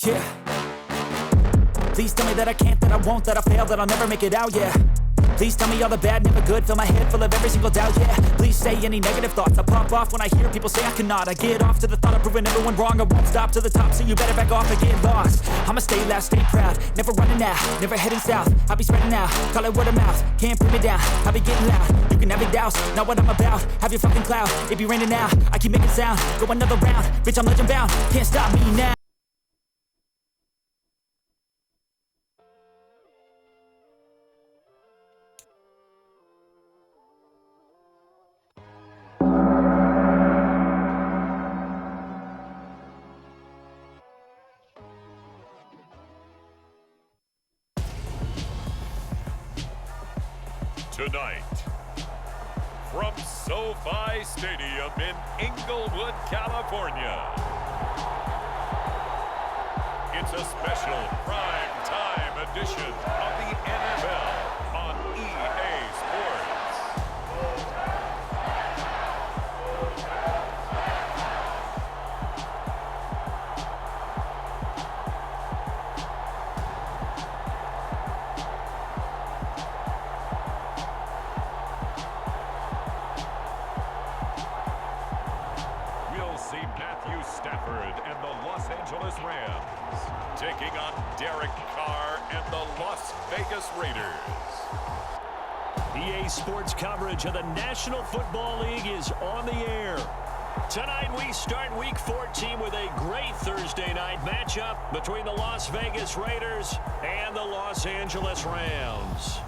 Yeah. Please tell me that I can't, that I won't, that I fail, that I'll never make it out, yeah. Please tell me all the bad, never good, fill my head full of every single doubt, yeah. Please say any negative thoughts, I pop off when I hear people say I cannot. I get off to the thought of proving everyone wrong, I won't stop to the top, so you better back off and get lost. I'ma stay loud, stay proud, never running out, never heading south. I'll be spreading out, call it word of mouth, can't put me down, I'll be getting loud. You can have your doubts, not what I'm about, have your fucking cloud, it be raining now, I keep making sound, go another round, bitch I'm legend bound, can't stop me now. Tonight, from SoFi Stadium in Inglewood, California, it's a special prime-time edition of the NFL on EA Sports. Stafford and the Los Angeles Rams taking on Derek Carr and the Las Vegas Raiders. EA Sports coverage of the National Football League is on the air. Tonight we start Week 14 with a great Thursday night matchup between the Las Vegas Raiders and the Los Angeles Rams.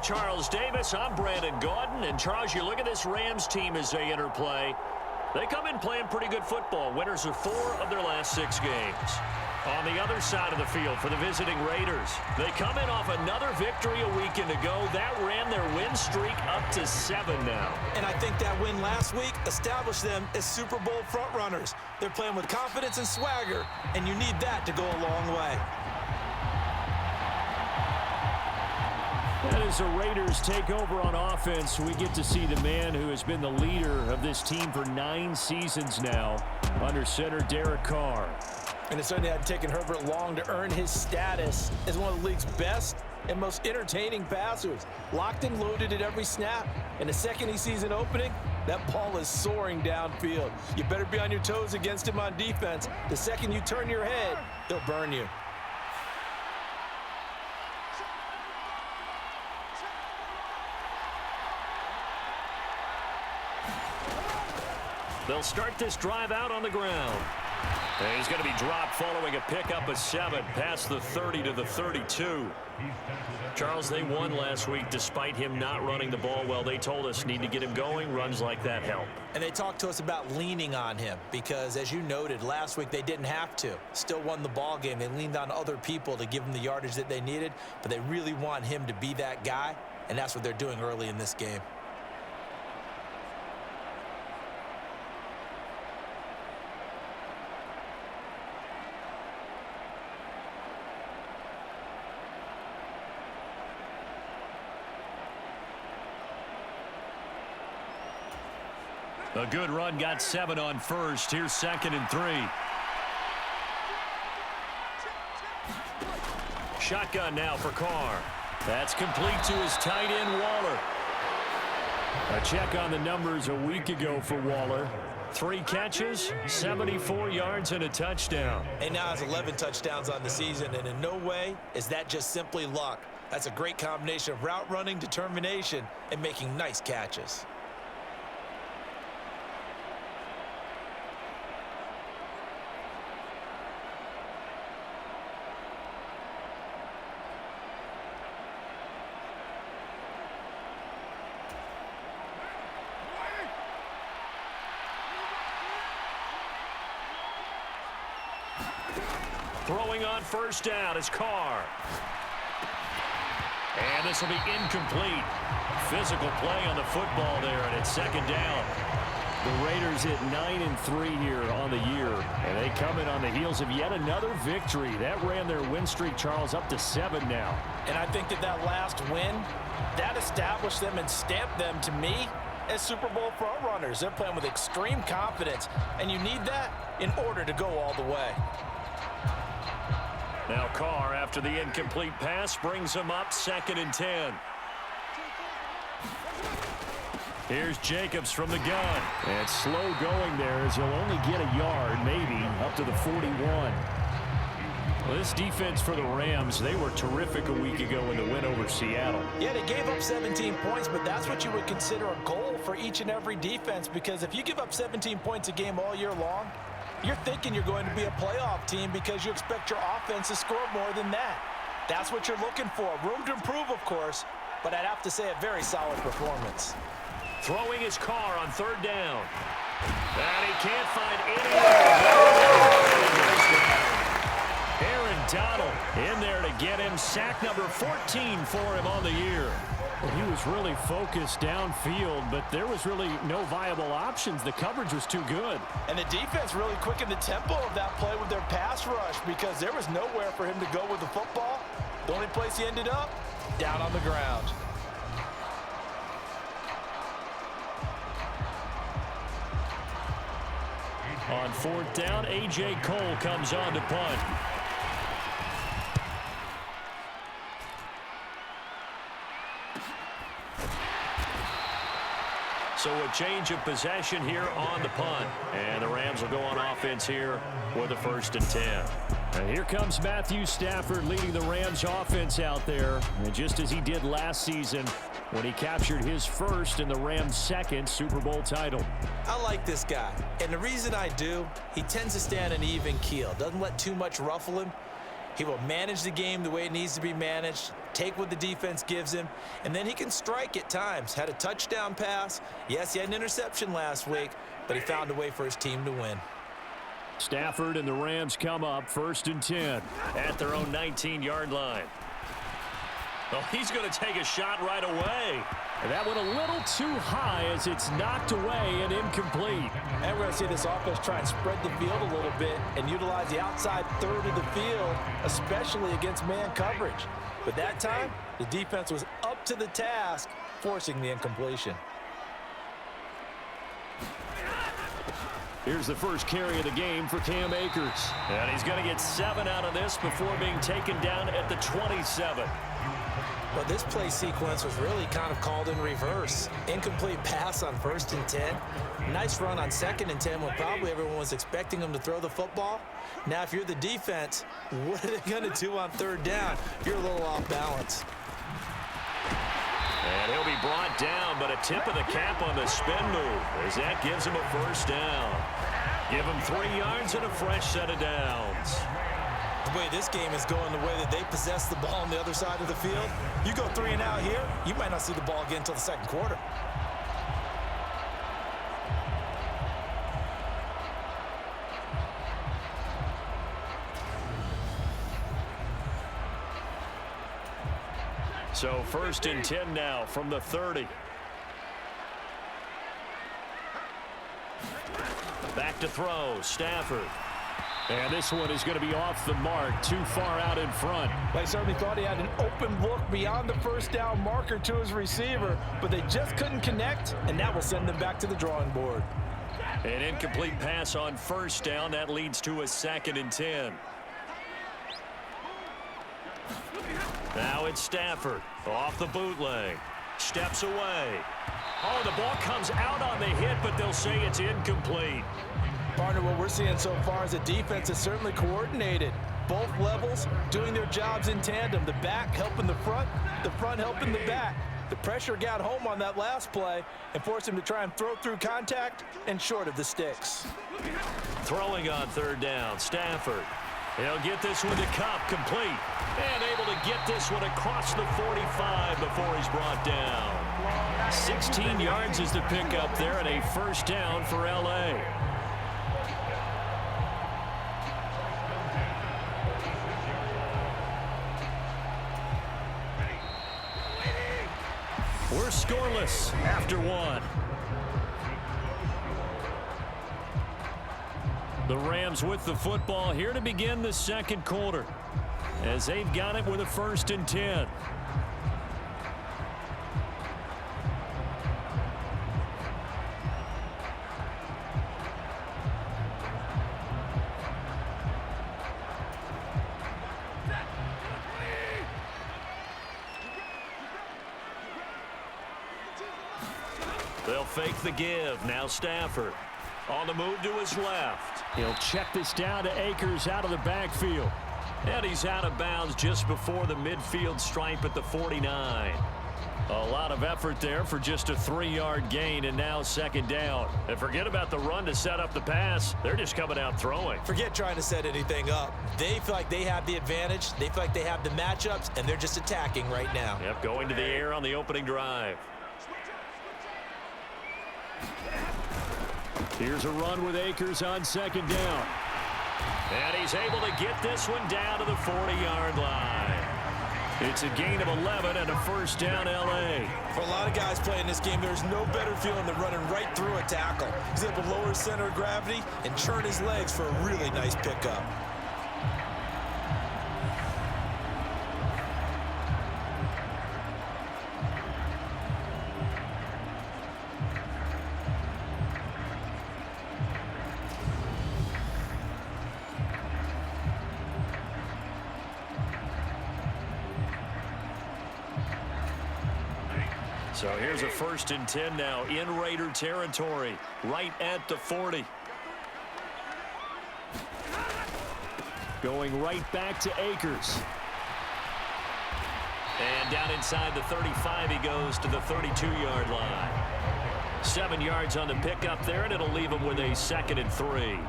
Charles Davis, I'm Brandon Gaudin, and Charles, you look at this Rams team as they enter play. They come in playing pretty good football. Winners of 4 of their last 6 games. On the other side of the field for the visiting Raiders, they come in off another victory a weekend ago. That ran their win streak up to 7 now. And I think that win last week established them as Super Bowl frontrunners. They're playing with confidence and swagger, and you need that to go a long way. And as the Raiders take over on offense, we get to see the man who has been the leader of this team for 9 seasons now, under center Derek Carr. And it certainly hadn't taken Herbert long to earn his status as one of the league's best and most entertaining passers. Locked and loaded at every snap. And the second he sees an opening, that ball is soaring downfield. You better be on your toes against him on defense. The second you turn your head, he'll burn you. They'll start this drive out on the ground. And he's going to be dropped following a pickup of 7 past the 30 to the 32. Charles, they won last week despite him not running the ball well. They told us need to get him going. Runs like that help. And they talked to us about leaning on him because, as you noted, last week they didn't have to. Still won the ball game. They leaned on other people to give them the yardage that they needed, but they really want him to be that guy, and that's what they're doing early in this game. A good run, got 7 on first. Here's 2nd and 3. Shotgun now for Carr. That's complete to his tight end, Waller. A check on the numbers a week ago for Waller. 3 catches, 74 yards, and a touchdown. And now has 11 touchdowns on the season, and in no way is that just simply luck. That's a great combination of route running, determination, and making nice catches. Throwing on first down is Carr. And this will be incomplete. Physical play on the football there, and it's 2nd down. The Raiders at 9-3 here on the year, and they come in on the heels of yet another victory. That ran their win streak, Charles, up to 7 now. And I think that last win, that established them and stamped them, to me, as Super Bowl frontrunners. They're playing with extreme confidence, and you need that in order to go all the way. Now Carr, after the incomplete pass, brings him up 2nd and 10. Here's Jacobs from the gun. And slow going there as he'll only get a yard, maybe, up to the 41. Well, this defense for the Rams, they were terrific a week ago in the win over Seattle. Yeah, they gave up 17 points, but that's what you would consider a goal for each and every defense, because if you give up 17 points a game all year long, you're thinking you're going to be a playoff team because you expect your offense to score more than that. That's what you're looking for. Room to improve, of course, but I'd have to say a very solid performance. Throwing his car on 3rd down. And he can't find anywhere. Aaron Donald in there to get him. Sack number 14 for him on the year. Well, he was really focused downfield, but there was really no viable options. The coverage was too good. And the defense really quickened the tempo of that play with their pass rush, because there was nowhere for him to go with the football. The only place he ended up, down on the ground. On 4th down, A.J. Cole comes on to punt. So a change of possession here on the punt. And the Rams will go on offense here with a 1st and 10. And here comes Matthew Stafford leading the Rams offense out there. And just as he did last season when he captured his first and the Rams' 2nd Super Bowl title. I like this guy, and the reason I do, he tends to stay on an even keel. Doesn't let too much ruffle him. He will manage the game the way it needs to be managed, take what the defense gives him, and then he can strike at times. Had a touchdown pass. Yes, he had an interception last week, but he found a way for his team to win. Stafford and the Rams come up 1st and 10 at their own 19-yard line. Well, he's going to take a shot right away. And that went a little too high as it's knocked away and incomplete. And we're going to see this offense try and spread the field a little bit and utilize the outside third of the field, especially against man coverage. But that time, the defense was up to the task, forcing the incompletion. Here's the first carry of the game for Cam Akers. And he's going to get 7 out of this before being taken down at the 27. But this play sequence was really kind of called in reverse. Incomplete pass on 1st and 10. Nice run on 2nd and 10 when probably everyone was expecting him to throw the football. Now, if you're the defense, what are they going to do on 3rd down? You're a little off balance. And he'll be brought down, but a tip of the cap on the spin move as that gives him a 1st down. Give him 3 yards and a fresh set of downs. The way this game is going, the way that they possess the ball on the other side of the field, you go 3 and out here, you might not see the ball again until the 2nd quarter. So 1st and 10 now from the 30. Back to throw, Stafford. And this one is going to be off the mark, too far out in front. They certainly thought he had an open look beyond the 1st down marker to his receiver, but they just couldn't connect, and that will send them back to the drawing board. An incomplete pass on 1st down. That leads to a 2nd and 10. Now it's Stafford off the bootleg. Steps away. Oh, the ball comes out on the hit, but they'll say it's incomplete. Partner, what we're seeing so far is a defense that's certainly coordinated. Both levels doing their jobs in tandem. The back helping the front helping the back. The pressure got home on that last play and forced him to try and throw through contact and short of the sticks. Throwing on 3rd down, Stafford. He'll get this one to Kupp, complete. And able to get this one across the 45 before he's brought down. 16 yards is the pickup there and a 1st down for L.A. We're scoreless after 1. The Rams with the football here to begin the second quarter, as they've got it with a 1st and 10. They'll fake the give. Now Stafford on the move to his left. He'll check this down to Akers out of the backfield. And he's out of bounds just before the midfield stripe at the 49. A lot of effort there for just a 3-yard gain, and now 2nd down. And forget about the run to set up the pass. They're just coming out throwing. Forget trying to set anything up. They feel like they have the advantage. They feel like they have the matchups, and they're just attacking right now. Yep, going to the air on the opening drive. Here's a run with Akers on 2nd down. And he's able to get this one down to the 40-yard line. It's a gain of 11 and a 1st down L.A. For a lot of guys playing this game, there's no better feeling than running right through a tackle. He's able to lower his center of gravity and churn his legs for a really nice pickup. So here's a 1st and 10 now in Raider territory, right at the 40. Going right back to Akers. And down inside the 35 he goes to the 32-yard line. 7 yards on the pickup there, and it'll leave him with a 2nd and 3.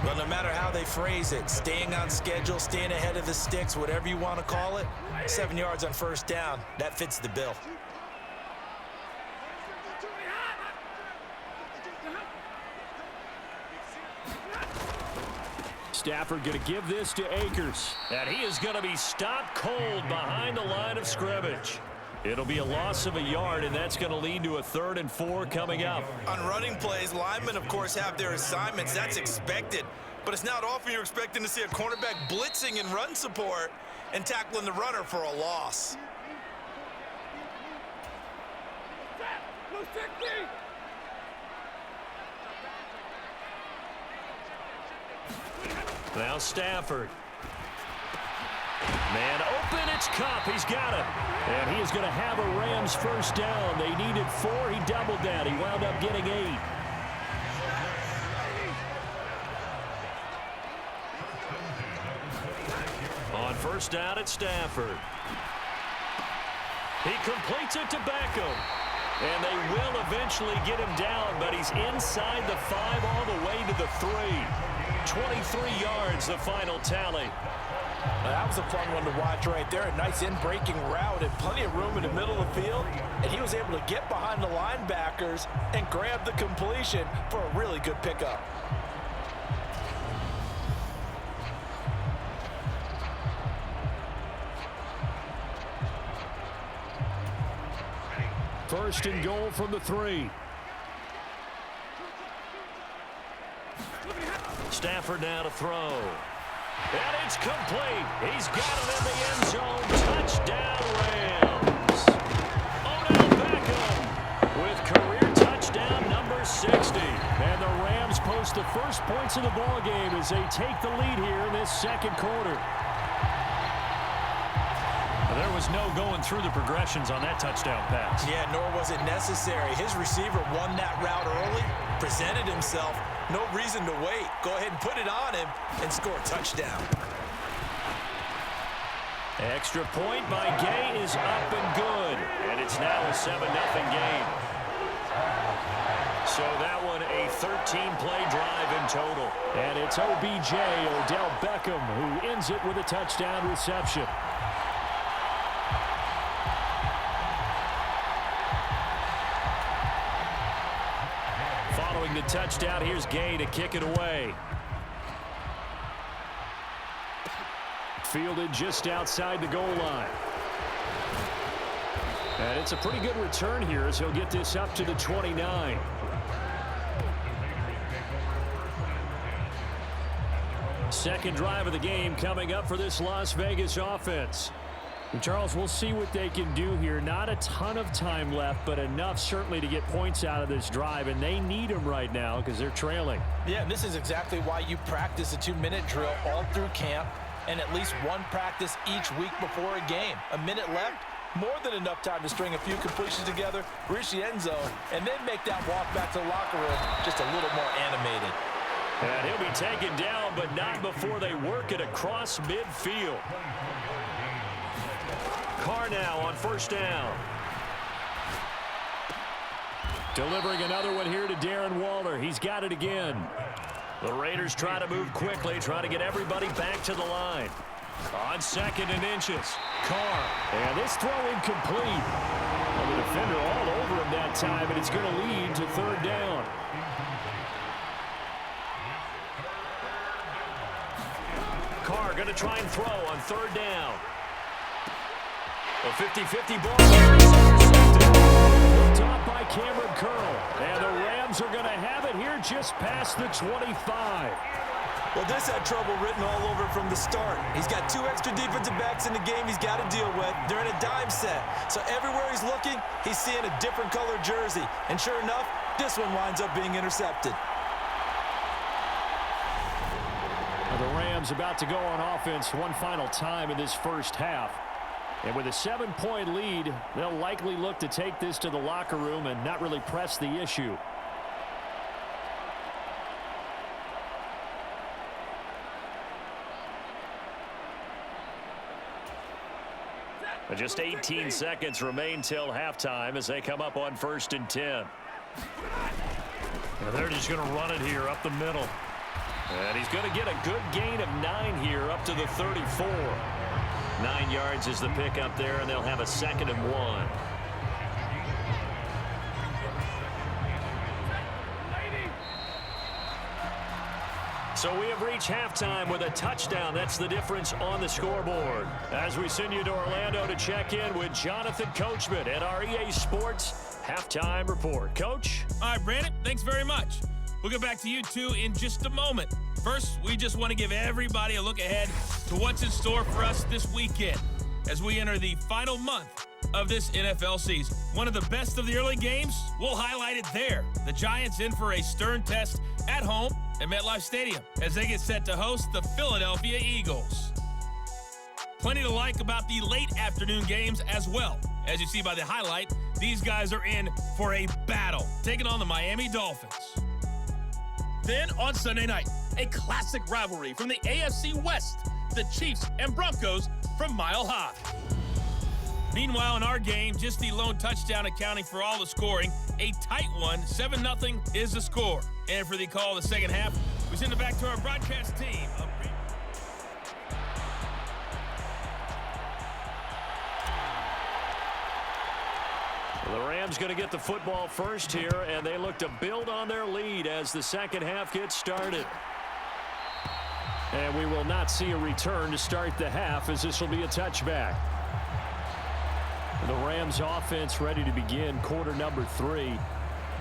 Well, no matter how they phrase it, staying on schedule, staying ahead of the sticks, whatever you want to call it, 7 yards on 1st down, that fits the bill. Stafford going to give this to Akers. And he is going to be stopped cold behind the line of scrimmage. It'll be a loss of a yard, and that's going to lead to a 3rd and 4 coming up. On running plays, linemen, of course, have their assignments. That's expected. But it's not often you're expecting to see a cornerback blitzing in run support and tackling the runner for a loss. Now Stafford. Man open, it's Kupp. He's got it. And he is going to have a Rams 1st down. They needed 4. He doubled that. He wound up getting 8. On 1st down at Stafford. He completes it to Beckham. And they will eventually get him down, but he's inside the 5 all the way to the 3. 23 yards, the final tally. That was a fun one to watch right there. A nice in-breaking route and plenty of room in the middle of the field. And he was able to get behind the linebackers and grab the completion for a really good pickup. First and goal from the 3. Stafford now to throw. And it's complete. He's got it in the end zone. Touchdown, Rams. Odell Beckham with career touchdown number 60. And the Rams post the first points of the ball game as they take the lead here in this second quarter. There was no going through the progressions on that touchdown pass. Yeah, nor was it necessary. His receiver won that route early, presented himself. No reason to wait. Go ahead and put it on him and score a touchdown. Extra point by Gay is up and good. And it's now a 7-0 game. So that one a 13-play drive in total. And it's OBJ, Odell Beckham, who ends it with a touchdown reception. Following the touchdown, here's Gay to kick it away. Fielded just outside the goal line. And it's a pretty good return here as he'll get this up to the 29. Second drive of the game coming up for this Las Vegas offense. And Charles, we'll see what they can do here. Not a ton of time left, but enough certainly to get points out of this drive, and they need them right now because they're trailing. Yeah, and this is exactly why you practice a 2-minute drill all through camp and at least one practice each week before a game. A minute left, more than enough time to string a few completions together, reach the end zone, and then make that walk back to the locker room just a little more animated. And he'll be taken down, but not before they work it across midfield. Carr now on first down. Delivering another one here to Darren Waller. He's got it again. The Raiders try to move quickly, try to get everybody back to the line. On second and inches, Carr. And this throw incomplete. Well, the defender all over him that time, and it's going to lead to third down. Carr going to try and throw on third down. A 50-50 ball. Picked off by Cameron Curl. And the Rams are going to have it here just past the 25. Well, this had trouble written all over from the start. He's got 2 extra defensive backs in the game he's got to deal with. They're in a dime set. So everywhere he's looking, he's seeing a different colored jersey. And sure enough, this one winds up being intercepted. The Rams about to go on offense one final time in this first half. And with a 7-point lead, they'll likely look to take this to the locker room and not really press the issue. Just 18 seconds remain till halftime as they come up on 1st and 10. And they're just going to run it here up the middle. And he's going to get a good gain of 9 here up to the 34. 9 yards is the pick up there, and they'll have a 2nd and 1. So we have reached halftime with a touchdown. That's the difference on the scoreboard. As we send you to Orlando to check in with Jonathan Coachman at our EA Sports Halftime Report. Coach? All right, Brandon, thanks very much. We'll get back to you two in just a moment. First, we just want to give everybody a look ahead to what's in store for us this weekend as we enter the final month of this NFL season. One of the best of the early games, we'll highlight it there. The Giants in for a stern test at home at MetLife Stadium as they get set to host the Philadelphia Eagles. Plenty to like about the late afternoon games as well. As you see by the highlight, these guys are in for a battle, taking on the Miami Dolphins. Then on Sunday night, a classic rivalry from the AFC West, the Chiefs and Broncos from Mile High. Meanwhile, in our game, just the lone touchdown accounting for all the scoring. A tight one, 7-0 is the score. And for the call of the second half, we send it back to our broadcast team. The Rams going to get the football first here, and they look to build on their lead as the second half gets started. And we will not see a return to start the half as this will be a touchback. The Rams offense ready to begin quarter number 3.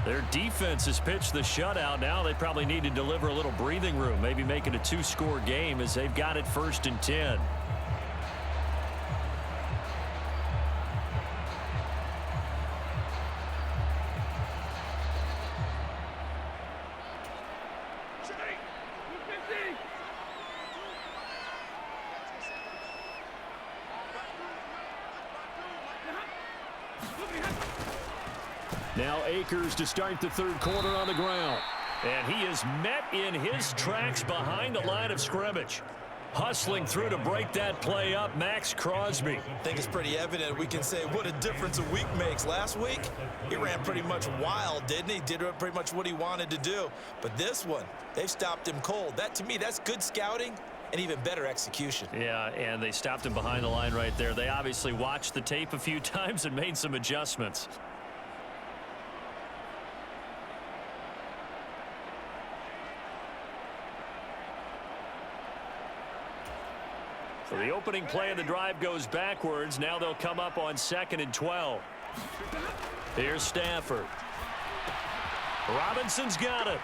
Their defense has pitched the shutout. Now they probably need to deliver a little breathing room, maybe make it a 2-score game as they've got it 1st and 10. Now Akers to start the third quarter on the ground. And he is met in his tracks behind the line of scrimmage. Hustling through to break that play up, Maxx Crosby. I think it's pretty evident we can say what a difference a week makes. Last week, he ran pretty much wild, didn't he? Did pretty much what he wanted to do. But this one, they've stopped him cold. That, to me, that's good scouting and even better execution. Yeah, and they stopped him behind the line right there. They obviously watched the tape a few times and made some adjustments. So the opening play of the drive goes backwards. Now they'll come up on 2nd and 12. Here's Stafford. Robinson's got it.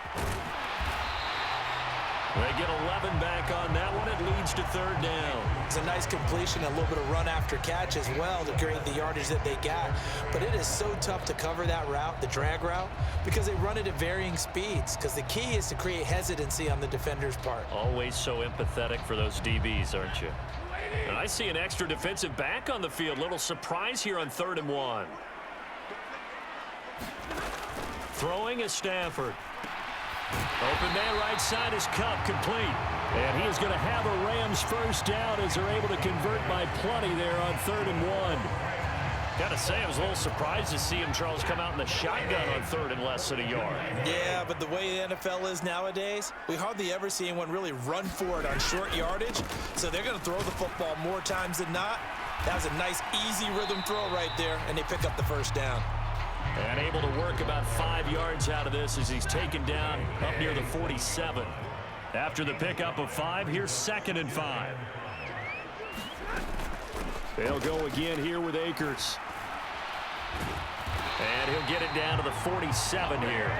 They get 11 back on that one. It leads to third down. It's a nice completion, a little bit of run after catch as well to create the yardage that they got. But it is so tough to cover that route, the drag route, because they run it at varying speeds. Because the key is to create hesitancy on the defender's part. Always so empathetic for those DBs, aren't you? And I see an extra defensive back on the field. Little surprise here on 3rd and 1. Throwing is Stafford. Open man right side is Kupp, complete. And he is going to have a Rams first down as they're able to convert by plenty there on 3rd and 1. Got to say, I was a little surprised to see him, Charles, come out in the shotgun on 3rd and less than a yard. Yeah, but the way the NFL is nowadays, we hardly ever see anyone really run for it on short yardage. So they're going to throw the football more times than not. That was a nice, easy rhythm throw right there, and they pick up the first down. And able to work about 5 yards out of this as he's taken down up near the 47. After the pickup of 5, here's 2nd and 5. They'll go again here with Akers. And he'll get it down to the 47 here.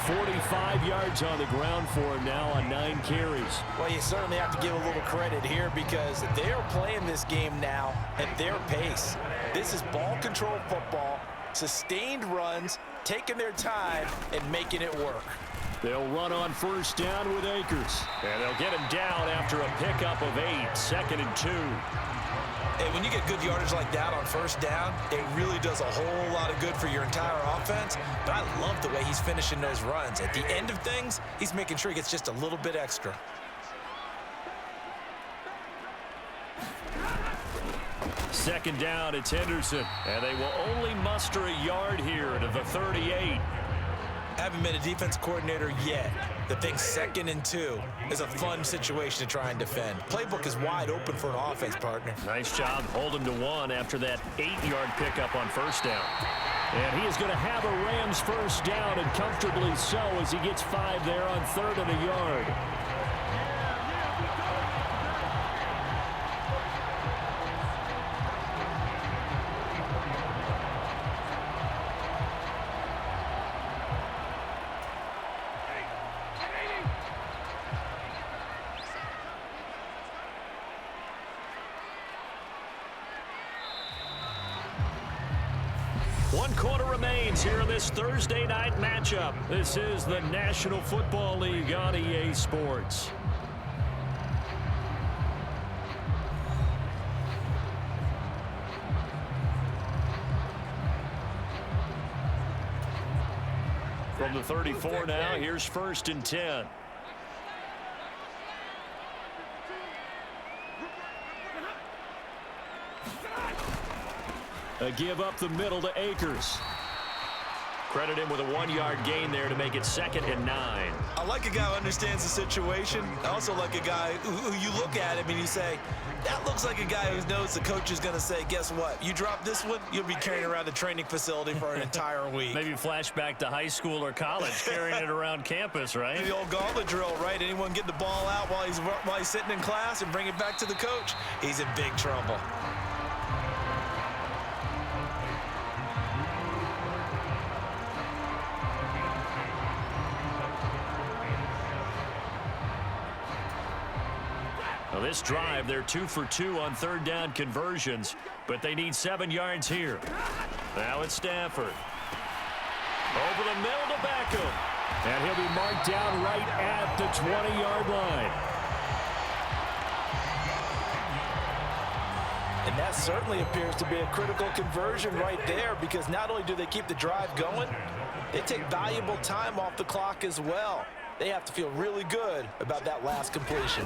45 yards on the ground for him now on 9 carries. Well, you certainly have to give a little credit here because they are playing this game now at their pace. This is ball control football, sustained runs, taking their time, and making it work. They'll run on first down with Akers. And they'll get him down after a pickup of 8, 2nd and 2. Hey, when you get good yardage like that on first down, it really does a whole lot of good for your entire offense. But I love the way he's finishing those runs. At the end of things, he's making sure he gets just a little bit extra. Second down, it's Henderson. And they will only muster a yard here to the 38. Haven't been a defense coordinator yet. The thing 2nd and 2 is a fun situation to try and defend. Playbook is wide open for an offense, partner. Nice job holding to 1 after that 8-yard pickup on first down. And he is going to have a Rams first down, and comfortably so as he gets 5 there on 3rd and a yard. One quarter remains here in this Thursday night matchup. This is the National Football League on EA Sports. From the 34 now, here's 1st and 10. A give up the middle to Akers. Credit him with a 1-yard gain there to make it 2nd and 9. I like a guy who understands the situation. I also like a guy who you look at him and you say, that looks like a guy who knows the coach is going to say, guess what? You drop this one, you'll be carrying around the training facility for an entire week. Maybe flashback to high school or college, carrying it around campus, right? The old gauntlet drill, right? Anyone get the ball out while he's sitting in class and bring it back to the coach, he's in big trouble. Well, this drive, they're 2 for 2 on 3rd down conversions, but they need 7 yards here. Now it's Stafford. Over the middle to Beckham. And he'll be marked down right at the 20-yard line. And that certainly appears to be a critical conversion right there because not only do they keep the drive going, they take valuable time off the clock as well. They have to feel really good about that last completion.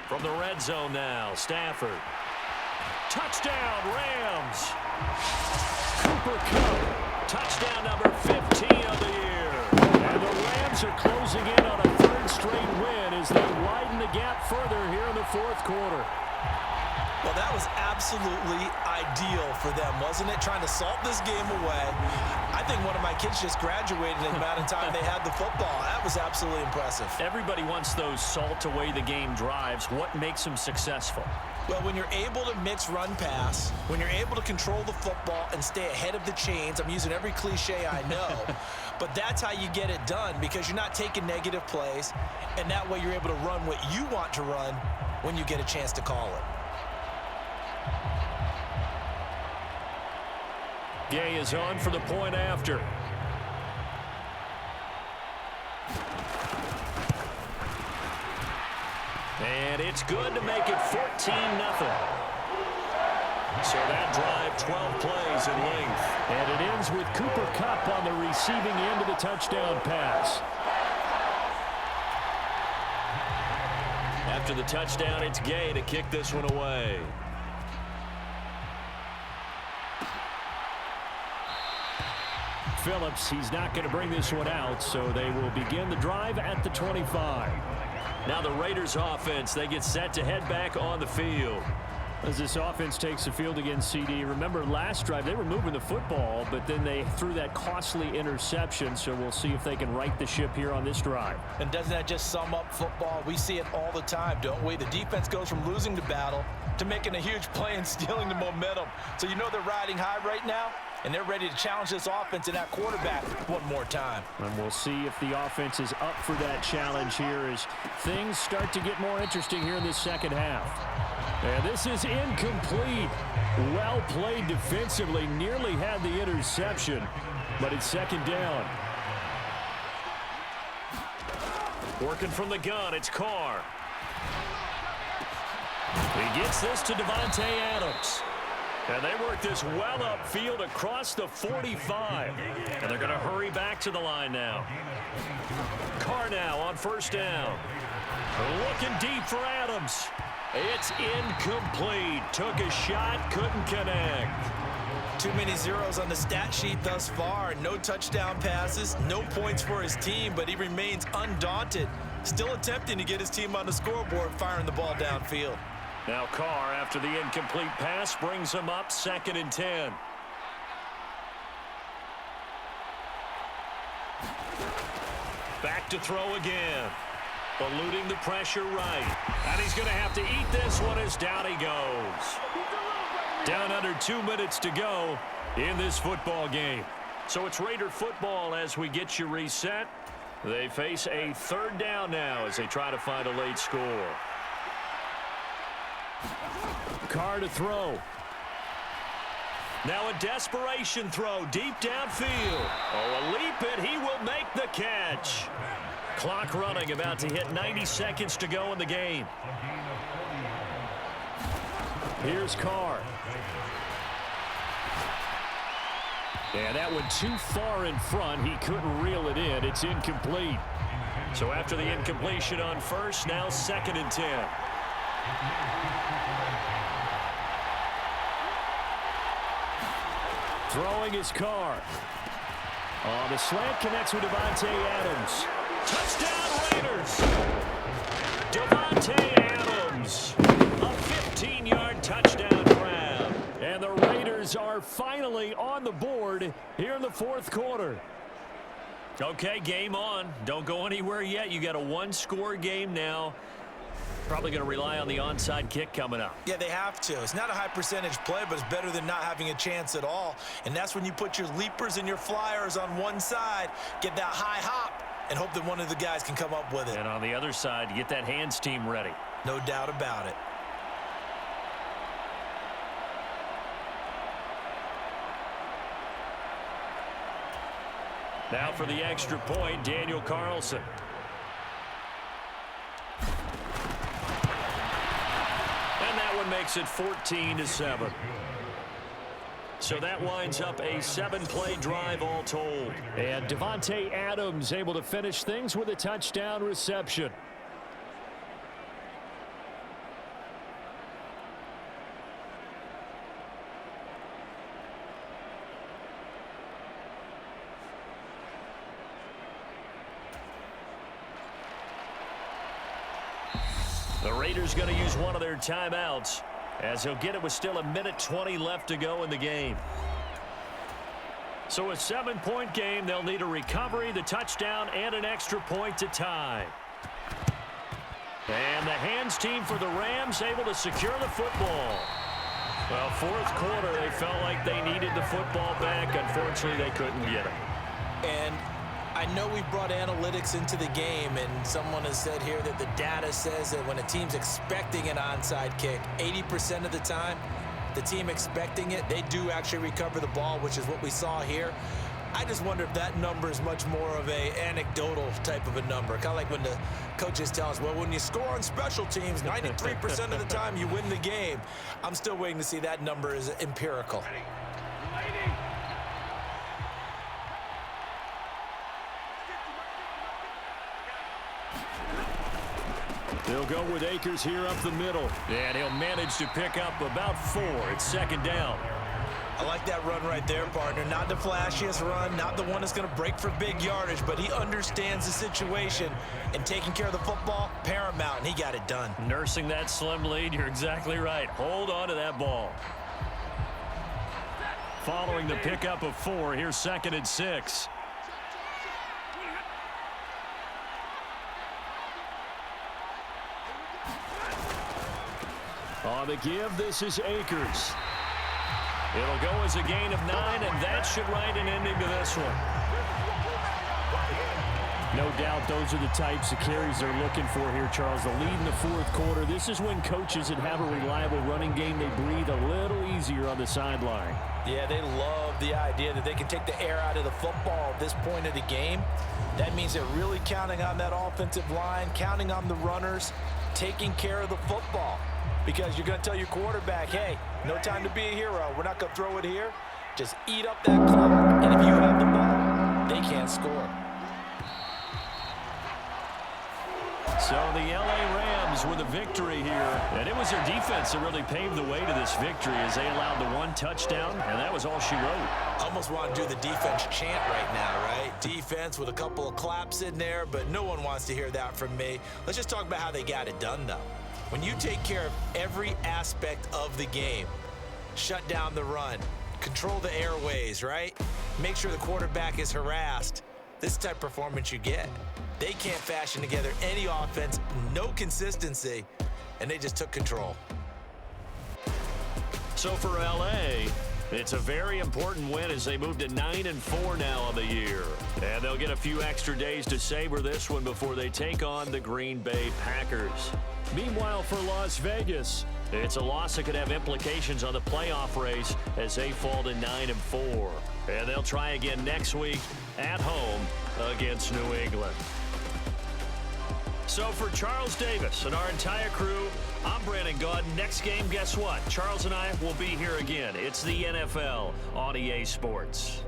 From the red zone now, Stafford. Touchdown, Rams. Cooper Kupp. Touchdown number 15 of the year. And the Rams are closing in on a 3rd straight win as they widen the gap further here in the 4th quarter. Well, that was absolutely ideal for them, wasn't it? Trying to salt this game away. I think one of my kids just graduated in the amount of time they had the football. That was absolutely impressive. Everybody wants those salt away the game drives. What makes them successful? Well, when you're able to mix run-pass, when you're able to control the football and stay ahead of the chains, I'm using every cliche I know, but that's how you get it done because you're not taking negative plays, and that way you're able to run what you want to run when you get a chance to call it. Gay is on for the point after. And it's good to make it 14-0. So that drive, 12 plays in length. And it ends with Cooper Kupp on the receiving end of the touchdown pass. After the touchdown, it's Gay to kick this one away. Phillips, he's not going to bring this one out, so they will begin the drive at the 25. Now the Raiders offense, they get set to head back on the field. As this offense takes the field against CD, remember last drive they were moving the football, but then they threw that costly interception, so we'll see if they can right the ship here on this drive. And doesn't that just sum up football? We see it all the time, don't we? The defense goes from losing the battle to making a huge play and stealing the momentum. So you know they're riding high right now, and they're ready to challenge this offense and that quarterback one more time. And we'll see if the offense is up for that challenge here as things start to get more interesting here in this second half. And this is incomplete. Well played defensively. Nearly had the interception, but it's second down. Working from the gun, it's Carr. He gets this to Davante Adams. And they work this well upfield across the 45. And they're going to hurry back to the line now. Carr now on first down. Looking deep for Adams. It's incomplete. Took a shot, couldn't connect. Too many zeros on the stat sheet thus far. No touchdown passes, no points for his team, but he remains undaunted. Still attempting to get his team on the scoreboard, firing the ball downfield. Now Carr, after the incomplete pass, brings him up 2nd and 10. Back to throw again. Eluding the pressure right. And he's going to have to eat this one as down he goes. Down under 2 minutes to go in this football game. So it's Raider football as we get you reset. They face a third down now as they try to find a late score. Carr to throw. Now a desperation throw deep downfield. Oh, a leap it. He will make the catch. Clock running, about to hit 90 seconds to go in the game. Here's Carr. And that one too far in front. He couldn't reel it in. It's incomplete. So after the incompletion on first, now 2nd and 10. Throwing his Carr. The slant connects with Davante Adams. Touchdown Raiders! Davante Adams, a 15-yard touchdown grab. And the Raiders are finally on the board here in the fourth quarter. Okay, game on. Don't go anywhere yet. You got a one-score game now. Probably going to rely on the onside kick coming up. Yeah, they have to. It's not a high percentage play, but it's better than not having a chance at all. And that's when you put your leapers and your flyers on one side, get that high hop, and hope that one of the guys can come up with it. And on the other side, get that hands team ready. No doubt about it. Now for the extra point, Daniel Carlson. And that one makes it 14-7. So that winds up a 7-play drive all told. And Davante Adams able to finish things with a touchdown reception. The Raiders going to use one of their timeouts. as he'll get it with still 1:20 left to go in the game. So a 7-point game, they'll need a recovery, the touchdown, and an extra point to tie. And the hands team for the Rams able to secure the football. Well, fourth quarter, they felt like they needed the football back. Unfortunately, they couldn't get it. And I know we brought analytics into the game, and someone has said here that the data says that when a team's expecting an onside kick, 80% of the time, the team expecting it, they do actually recover the ball, which is what we saw here. I just wonder if that number is much more of a anecdotal type of a number. Kind of like when the coaches tell us, well, when you score on special teams, 93% of the time you win the game. I'm still waiting to see that number is empirical. They'll go with Akers here up the middle. And he'll manage to pick up about 4. It's second down. I like that run right there, partner. Not the flashiest run, not the one that's going to break for big yardage, but he understands the situation, and taking care of the football, paramount, and he got it done. Nursing that slim lead, you're exactly right. Hold on to that ball. Following the pickup of 4, here's 2nd and 6. On the give, this is Akers. It'll go as a gain of 9, and that should write an ending to this one. No doubt those are the types of carries they're looking for here, Charles. The lead in the fourth quarter. This is when coaches that have a reliable running game, they breathe a little easier on the sideline. Yeah, they love the idea that they can take the air out of the football at this point of the game. That means they're really counting on that offensive line, counting on the runners, taking care of the football. Because you're going to tell your quarterback, hey, no time to be a hero. We're not going to throw it here. Just eat up that clock, and if you have the ball, they can't score. So the LA Rams with a victory here. And it was their defense that really paved the way to this victory as they allowed the 1 touchdown, and that was all she wrote. Almost want to do the defense chant right now, right? Defense with a couple of claps in there, but no one wants to hear that from me. Let's just talk about how they got it done, though. When you take care of every aspect of the game, shut down the run, control the airways, right? Make sure the quarterback is harassed. This type of performance you get. They can't fashion together any offense, no consistency, and they just took control. So for LA, it's a very important win as they move to 9-4 now on the year. And they'll get a few extra days to savor this one before they take on the Green Bay Packers. Meanwhile, for Las Vegas, it's a loss that could have implications on the playoff race as they fall to 9-4. And they'll try again next week at home against New England. So for Charles Davis and our entire crew, I'm Brandon Gaudin. Next game, guess what? Charles and I will be here again. It's the NFL on EA Sports.